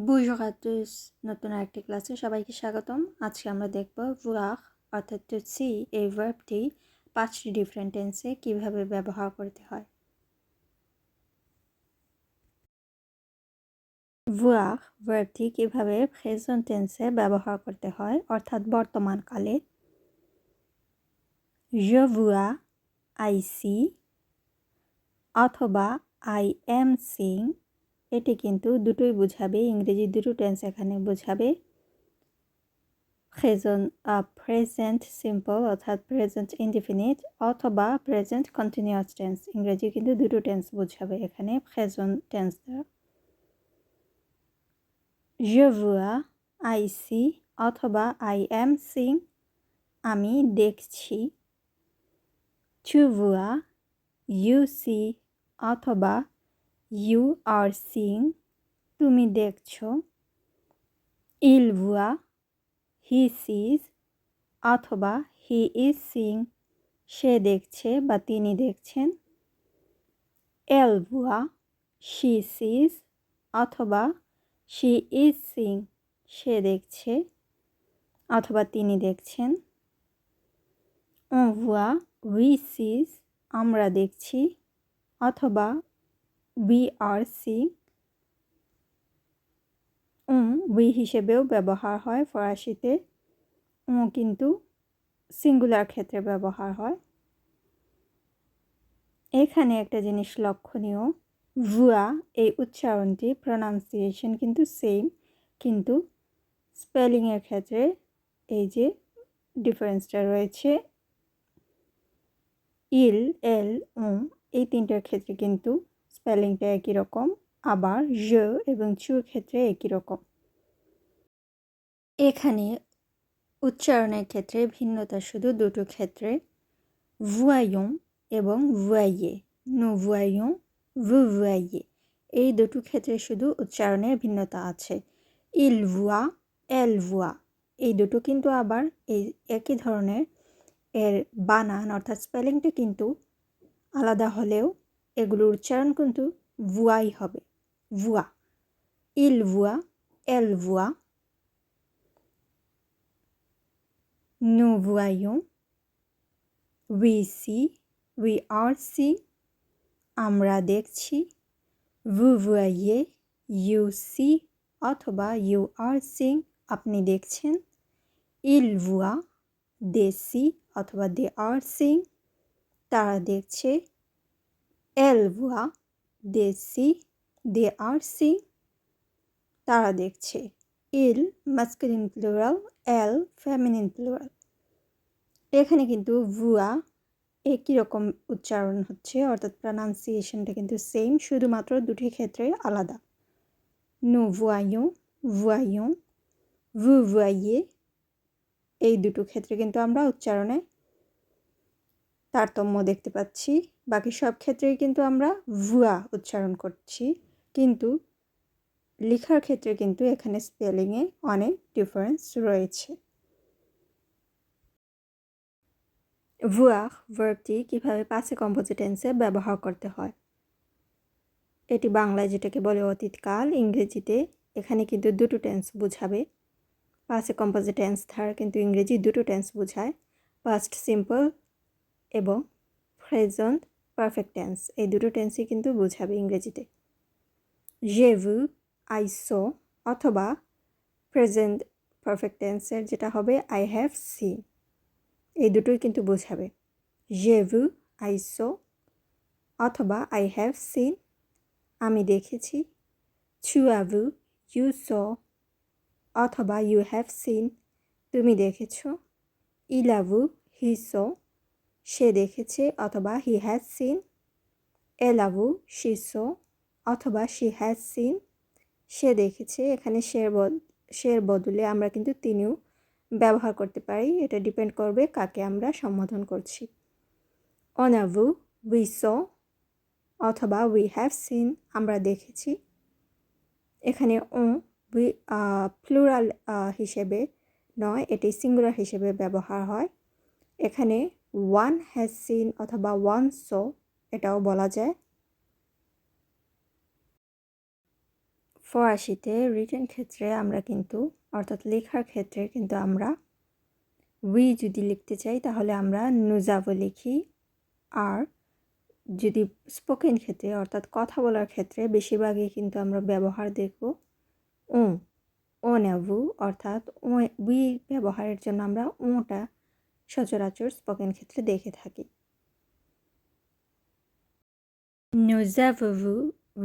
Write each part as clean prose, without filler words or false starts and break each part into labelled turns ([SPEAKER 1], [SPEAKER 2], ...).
[SPEAKER 1] Bonjour à tous, নতুন আরেকটি ক্লাসে সবাইকে স্বাগতম। আজকে আমরা দেখব voir অর্থাৎ to see এই ভার্বটি 5টি ডিফারেন্ট টেন্সে কিভাবে ব্যবহার করতে হয়। voir ভার্বটি কিভাবে প্রেজেন্ট টেন্সে ব্যবহার করতে হয় অর্থাৎ বর্তমান কালে। je vois, I see অথবা I am seeing, এটি কিন্তু দুটোই বোঝাবে, ইংরেজি দুটো টেন্স এখানে বোঝাবে। প্রেজেন্ট সিম্পল অর্থাৎ প্রেজেন্ট ইনডিফিনিট অথবা প্রেজেন্ট কন্টিনিউয়াস টেন্স, ইংরেজি কিন্তু দুটো টেন্স বোঝাবে এখানে প্রেজেন্ট টেন্স দ্বারা। je vois, I see অথবা I am seeing, আমি দেখছি। tu vois, you see অথবা you are seeing, তুমি দেখছো। il voit, he sees অথবা he is seeing, সে দেখছে বা তিনি দেখছেন। elle voit, she sees অথবা she is seeing, সে দেখছে অথবা তিনি দেখছেন। on voit, we sees, আমরা দেখছি অথবা we are seeing। we হিসেবেও ব্যবহার হয় ফরাসিতে, কিন্তু সিঙ্গুলার ক্ষেত্রে ব্যবহার হয়। এখানে একটা জিনিস লক্ষণীয়, ভুয়া এই উচ্চারণটি প্রনাউন্সিয়েশন কিন্তু সেম, কিন্তু স্পেলিংয়ের ক্ষেত্রে এই যে ডিফারেন্সটা রয়েছে, ইল, এল, এই তিনটার ক্ষেত্রে কিন্তু স্পেলিংটা একই রকম, আবার জ এবং চুর ক্ষেত্রে একই রকম। এখানে উচ্চারণের ক্ষেত্রে ভিন্নতা শুধু দুটো ক্ষেত্রে, voyons এবং voyez, nous voyons, vous voyez, এই দুটো ক্ষেত্রে শুধু উচ্চারণের ভিন্নতা আছে। il voit, elle voit, এই দুটো কিন্তু আবার এই একই ধরনের, এর বানান অর্থাৎ স্পেলিংটা কিন্তু আলাদা হলেও এগুলোর উচ্চারণ কিন্তু voix হবে, voix, il voit, elle voit, nous voyons, we see, we are seeing, আমরা দেখছি। vous voyez, you see অথবা you are seeing, আপনি দেখছেন। il voit, they see অথবা they are seeing, তারা দেখছে। elle voit, they see, they are seeing, তারা দেখছে। il masculine plural, elle feminine plural। এখানে কিন্তু ভুয়া একই রকম উচ্চারণ হচ্ছে, অর্থাৎ প্রনাউন্সিয়েশনটা কিন্তু সেম, শুধুমাত্র দুটি ক্ষেত্রে আলাদা। nous voyons, voyons, vous voyez, এই দুটো ক্ষেত্রে কিন্তু আমরা উচ্চারণে তারতম্য দেখতে পাচ্ছি। বাকি সব ক্ষেত্রেই কিন্তু আমরা ভুয়া উচ্চারণ করছি, কিন্তু লেখার ক্ষেত্রে কিন্তু এখানে স্পেলিংয়ে অনেক ডিফারেন্স রয়েছে। voir ভার্বটি কিভাবে পাসে কম্পোজে টেন্সে ব্যবহার করতে হয়। এটি বাংলায় যেটাকে বলে অতীতকাল, ইংরেজিতে এখানে কিন্তু দুটো টেন্স বোঝাবে। পাসে কম্পোজে টেন্স দ্বারা কিন্তু ইংরেজি দুটো টেন্স বোঝায়, পাস্ট সিম্পল এবং প্রেজেন্ট পারফেক্ট টেন্স, এই দুটো টেন্সই কিন্তু বোঝাবে ইংরেজিতে। j'ai vu, I saw অথবা প্রেজেন্ট পারফেক্ট টেন্সের যেটা হবে I have seen, এই দুটোই কিন্তু বোঝাবে। j'ai vu, I saw অথবা I have seen, আমি দেখেছি। tu as vu, you saw অথবা you have seen, তুমি দেখেছো। il a vu, he saw, সে দেখেছে অথবা he has seen। elle a vu, she saw অথবা she has seen, সে দেখেছে। এখানে সের বদলে আমরা কিন্তু তিনিও ব্যবহার করতে পারি, এটা ডিপেন্ড করবে কাকে আমরা সম্বোধন করছি। on a vu, we saw অথবা we have seen, আমরা দেখেছি। এখানে প্লুরাল হিসেবে নয়, এটি সিঙ্গুলার হিসেবে ব্যবহার হয়। এখানে one has seen অথবা one saw এটাও বলা যায়। ফরাসিতে রিটেন ক্ষেত্রে আমরা কিন্তু অর্থাৎ লেখার ক্ষেত্রে কিন্তু আমরা উই যদি লিখতে চাই তাহলে আমরা nous avons লিখি, আর যদি স্পোকেন ক্ষেত্রে অর্থাৎ কথা বলার ক্ষেত্রে বেশিরভাগই কিন্তু আমরা ব্যবহার দেখব on avoue, অর্থাৎ উই ব্যবহারের জন্য আমরা ওটা সচরাচর স্পোকেন ক্ষেত্রে দেখে থাকি। nous avons vu,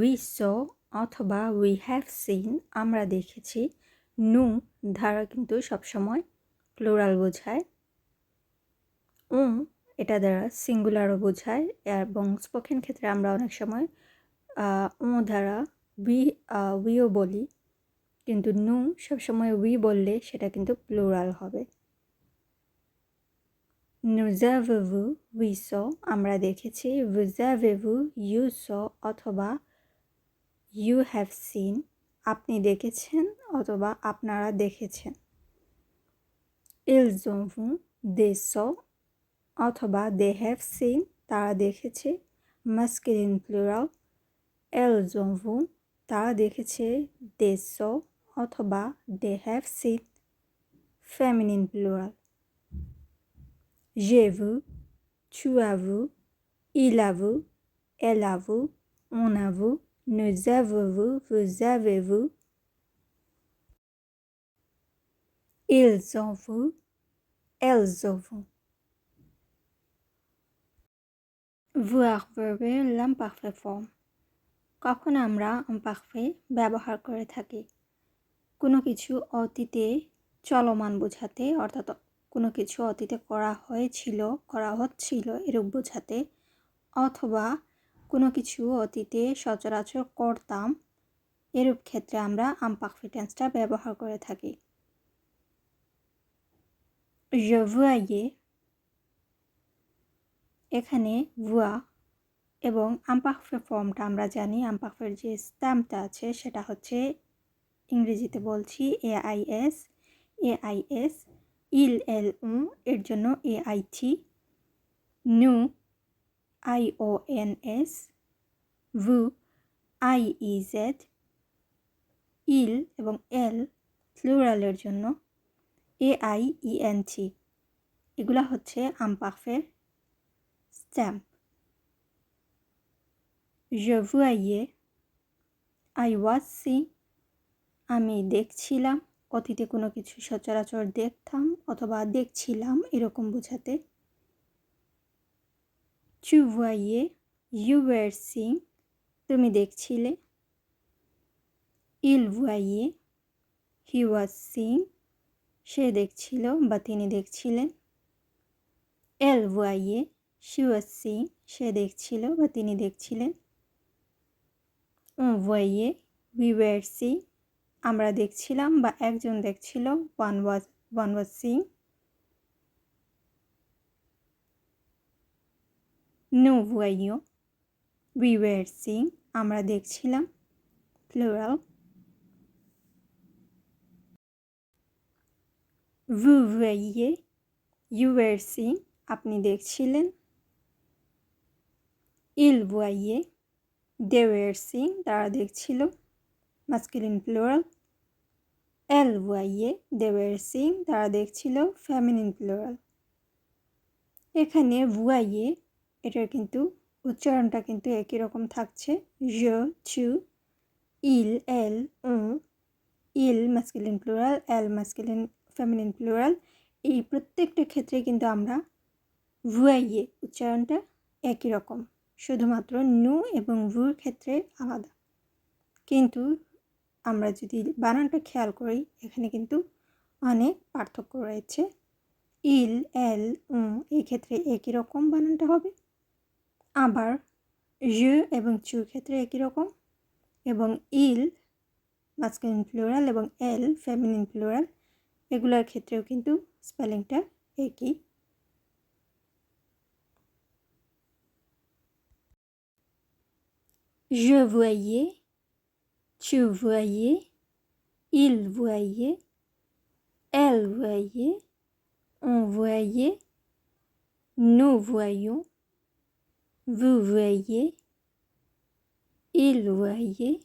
[SPEAKER 1] we saw অথবা we have seen আমরা দেখেছি। nous দ্বারা কিন্তু সবসময় প্লুরাল বোঝায়, এটা দ্বারা সিঙ্গুলারও বোঝায়, এবং স্পোকেন ক্ষেত্রে আমরা অনেক সময় দ্বারা উইও বলি, কিন্তু নু সবসময় উই বললে সেটা কিন্তু প্লুরাল হবে। nous avons vu, we saw আমরা দেখেছি, vous avez vu, you saw অথবা you have seen আপনি দেখেছেন অথবা আপনারা দেখেছেন। ils ont vu, they saw অথবা they have seen তারা দেখেছে, masculine plural। elles ont vu তারা দেখেছে, they saw অথবা they have seen, feminine plural। j'ai vu, tu as vu, il a vu, elle a vu, on a vu, nous avons vu, vous avez vu, ils ont vu, elles ont vu। voir verbe l'imparfait form। কখন আমরা imparfait ব্যবহার করে থাকি? কোনো কিছু অতীতে চলমান বোঝাতে, অর্থাৎ কোনো কিছু অতীতে করা হয়েছিল, করা হচ্ছিল এরূপ বোঝাতে, অথবা কোনো কিছু অতীতে সচরাচর করতাম এরূপ ক্ষেত্রে আমরা imparfait টেন্সটা ব্যবহার করে থাকি। je voyais, এখানে voir এবং imparfait ফর্মটা আমরা জানি, imparfait যে স্ট্যাম্পটা আছে সেটা হচ্ছে ইংরেজিতে বলছি AIS, il, elle, on এর জন্য AIT, nous IONS, vous IEZ, il এবং elle প্লুরালের জন্য AIENT। এগুলা হচ্ছে imparfait stamp. je voyais, I was seeing আমি দেখছিলাম, অতীতে কোনো কিছু সচরাচর দেখতাম অথবা দেখছিলাম এরকম বোঝাতে। tu voyais, you were seeing তুমি দেখছিলে। il voyait, he was seeing সে দেখছিল বা তিনি দেখছিলেন। elle voyait, she was seeing সে দেখছিল বা তিনি দেখছিলেন। on voyait, we were seeing আমরা দেখছিলাম বা একজন দেখছিল, one was seeing। nous voyions, we were seeing আমরা দেখছিলাম, plural. vous voyiez, you were seeing আপনি দেখছিলেন। ils voyaient, they were seeing তারা দেখছিল, masculine plural। elles voyaient, they were seeing তারা দেখছিল, feminine plural। এখানে voyait এটার কিন্তু উচ্চারণটা কিন্তু একই রকম থাকছে, je, tu, il, elle, on, il masculine plural, elle masculine feminine plural। এই প্রত্যেকটা ক্ষেত্রে কিন্তু আমরা voyait উচ্চারণটা একই রকম, শুধুমাত্র নু এবং ভুর ক্ষেত্রে আলাদা। কিন্তু আমরা যদি বানানটা খেয়াল করি এখানে কিন্তু অনেক পার্থক্য রয়েছে। il, elle, on এই ক্ষেত্রে একই রকম বানানটা হবে, আবার je এবং tu ক্ষেত্রে একই রকম, এবং il masculine plural এবং elle feminine plural এগুলোর ক্ষেত্রেও কিন্তু স্পেলিংটা একই। je voyais, tu voyais, il voyait, elle voyait, on voyait, nous voyions, vous voyez, il voyait,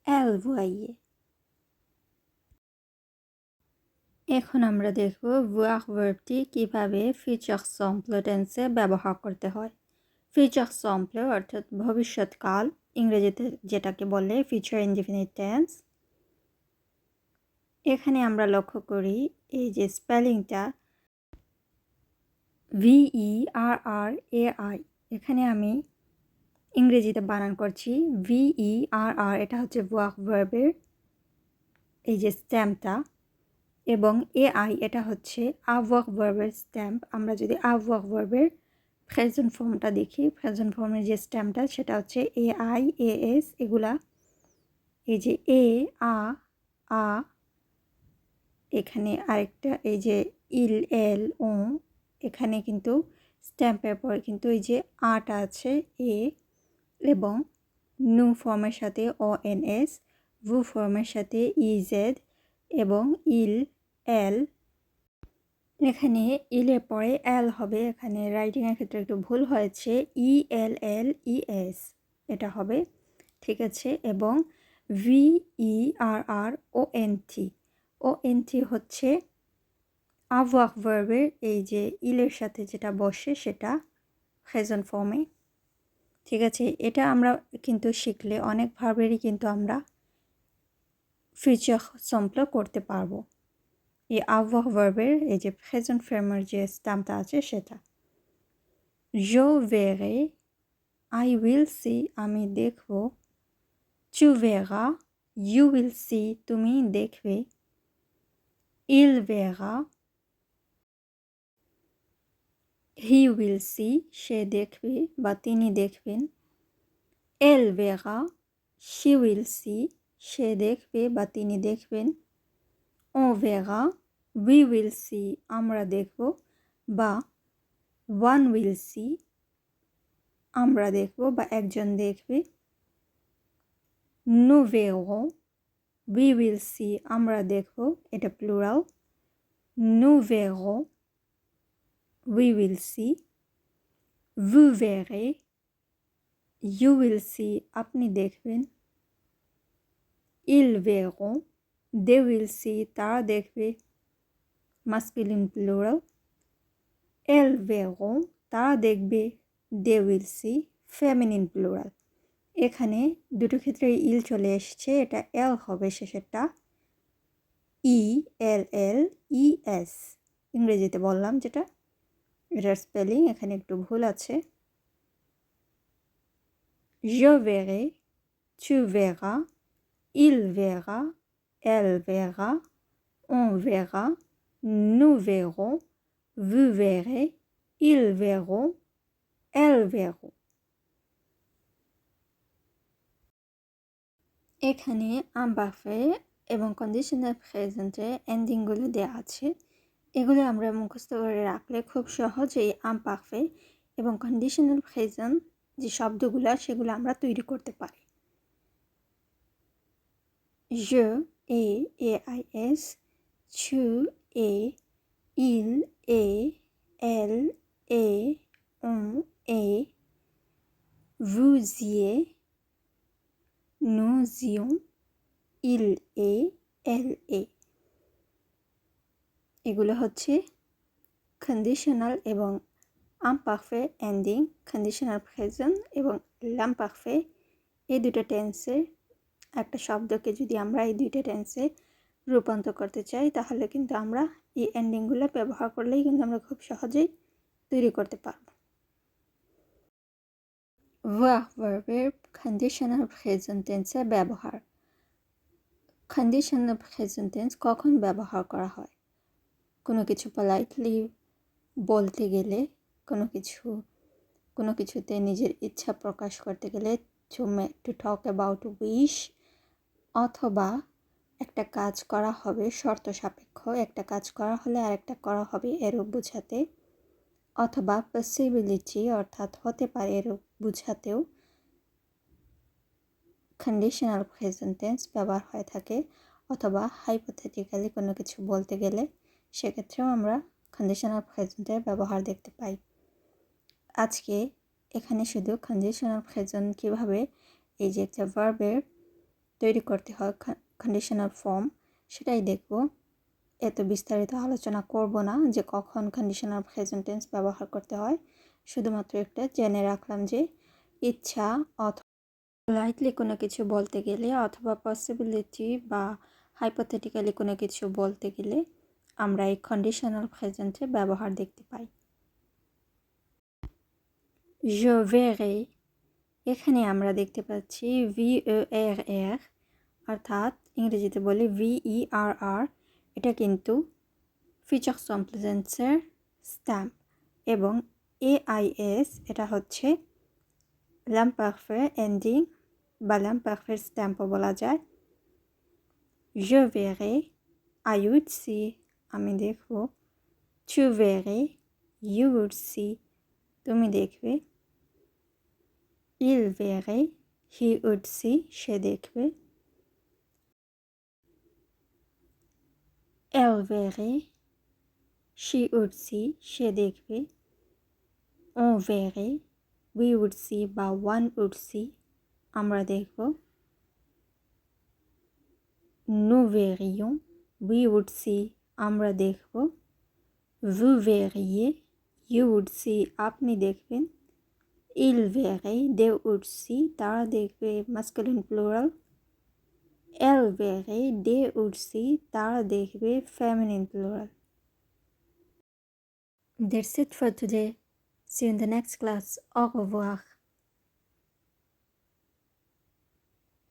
[SPEAKER 1] Elle voyait. এখন আমরা দেখব voir ভার্বটি কিভাবে ফিউচার সিম্পল টেন্সে ব্যবহার করতে হয়। ফিউচার সিম্পল অর্থাৎ ভবিষ্যৎকাল, ইংরেজিতে যেটাকে বলে ফিউচার ইনডিফিনিট টেন্স। এখানে আমরা লক্ষ্য করি এই যে স্পেলিংটা VERRAI, এখানে আমি ইংরেজিতে বানান করছি VERR, এটা হচ্ছে voir ভার্বের এই যে স্ট্যাম্পটা, এবং AI এটা হচ্ছে avoir ভার্বের স্ট্যাম্প। আমরা যদি avoir ভার্বের প্রেজেন্ট ফর্মটা দেখি, প্রেজেন্ট ফর্মের যে স্ট্যাম্পটা সেটা হচ্ছে AI AS, এগুলা এই যে আ, এখানে আরেকটা এই যে ইল এল ও, এখানে কিন্তু স্ট্যাম্পের পরে কিন্তু এই যে আটা আছে এ, এবং নু ফর্মের সাথে ONS, ভু ফর্মের সাথে EZ এবং ইল এল। এখানে ইলের পরে এল হবে, এখানে রাইটিংয়ের ক্ষেত্রে একটু ভুল হয়েছে, ELLES এটা হবে, ঠিক আছে। এবং VERRONT হচ্ছে avoir ভার্বের এই যে ইলের সাথে যেটা বসে সেটা প্রেজেন্ট ফর্মে, ঠিক আছে। এটা আমরা কিন্তু শিখলে অনেক ভার্বেরই কিন্তু আমরা ফিউচার সিম্পল করতে পারবো এই avoir ভার্বের এই যে প্রেজেন্ট ফর্মের যে স্ট্যাম্পটা আছে সেটা। je verrai, I will see, আমি দেখব। tu verras, you will see, তুমি দেখবে। il verra, he will see, সে দেখবে বা তিনি দেখবেন। elle verra, she will see, সে দেখবে বা তিনি দেখবেন। on verra, we will see, আমরা দেখব বা one will see, আমরা দেখব বা একজন দেখবে। nous verrons, we will see, আমরা দেখব, এটা plural. nous verrons, we will see, vous verrez, you will see, আপনি দেখবেন। ils verront, they will see, তারা দেখবে, masculine plural। elles verront, তারা দেখবে, they will see, feminine plural। এখানে দুটো ক্ষেত্রে ইল চলে এসছে, এটা এল হবে শেষেরটা, ELLES ইংরেজিতে বললাম যেটা, এটার স্পেলিং এখানে একটু ভুল আছে। je verrai, tu verras, il verra, elle verra, on verra, nous verrons, vous verrez, ils verront, elles verront। এখানে imparfait এবং কন্ডিশনাল প্রেজেন্টে এন্ডিংগুলো দেওয়া আছে, এগুলো আমরা মুখস্থ করে রাখলে খুব সহজেই imparfait এবং কন্ডিশনাল প্রেজেন্ট যে শব্দগুলো সেগুলো আমরা তৈরি করতে পারি। je, AIS, tu, il, elle, on, vous y, nous y, il, elle, এগুলো হচ্ছে কন্ডিশনাল এবং imparfait এন্ডিং, কন্ডিশনাল প্রেজেন্ট এবং l'imparfait, এই দুটো টেন্সের একটা শব্দকে যদি আমরা এই দুইটা টেন্সে রূপান্তর করতে চাই তাহলে কিন্তু আমরা এই এন্ডিংগুলো ব্যবহার করলেই কিন্তু আমরা খুব সহজেই তৈরি করতে পারব। voir ভার্বের কন্ডিশনাল প্রেজেন্ট টেন্সের ব্যবহার। কন্ডিশনাল প্রেজেন্ট টেন্স কখন ব্যবহার করা হয়? কোনো কিছু পোলাইটলি বলতে গেলে, কোনো কিছুতে নিজের ইচ্ছা প্রকাশ করতে গেলে, টু টক অ্যাবাউট উইশ, অথবা একটা কাজ করা হবে শর্ত সাপেক্ষ, একটা কাজ করা হলে আরেকটা করা হবে এরূপ বোঝাতে, অথবা পসিবিলিটি অর্থাৎ হতে পারে এরূপ বোঝাতেও কন্ডিশনাল প্রেজেন্ট টেন্স ব্যবহার হয়ে থাকে। অথবা হাইপোথেটিক্যালি কোনো কিছু বলতে গেলে সেক্ষেত্রেও আমরা কন্ডিশনাল প্রেজেন্টের ব্যবহার দেখতে পাই। আজকে এখানে শুধু কন্ডিশনাল প্রেজেন্ট কীভাবে এই যে একটা ভার্বের তৈরি করতে হয় কন্ডিশনাল ফর্ম, সেটাই দেখব। এত বিস্তারিত আলোচনা করব না যে কখন কন্ডিশনাল প্রেজেন্ট টেন্স ব্যবহার করতে হয়, শুধুমাত্র একটা জেনে রাখলাম যে ইচ্ছা অথবা লাইটলি কোনো কিছু বলতে গেলে অথবা পসিবিলিটি বা হাইপোথেটিক্যালি কোনো কিছু বলতে গেলে আমরা এই কন্ডিশনাল প্রেজেন্টের ব্যবহার দেখতে পাই। je verrai, এখানে আমরা দেখতে পাচ্ছি VERR, অর্থাৎ ইংরেজিতে বলি VERR। এটা কিন্তু ফিউচার সিম্পল টেন্সের স্ট্যাম্প, এবং AIS এটা হচ্ছে l'imparfait এন্ডিং বা l'imparfait স্ট্যাম্পও বলা যায়। je verrai, I would see, আমি দেখব। tu verrais, you would see, তুমি দেখবে। il verrait, he would see, সে দেখবে। elle verrait, she would see, সে দেখবে। on verrait, we would see বা one would see, আমরা দেখব। nous verrions, we would see, আমরা দেখব। vous verriez, you would see, আপনি দেখবেন। il verrait, they would see, তারা দেখবে, masculine plural। elle verrait, they would see, তারা দেখবে, feminine plural। That's it for today. See you in the next class. Au revoir.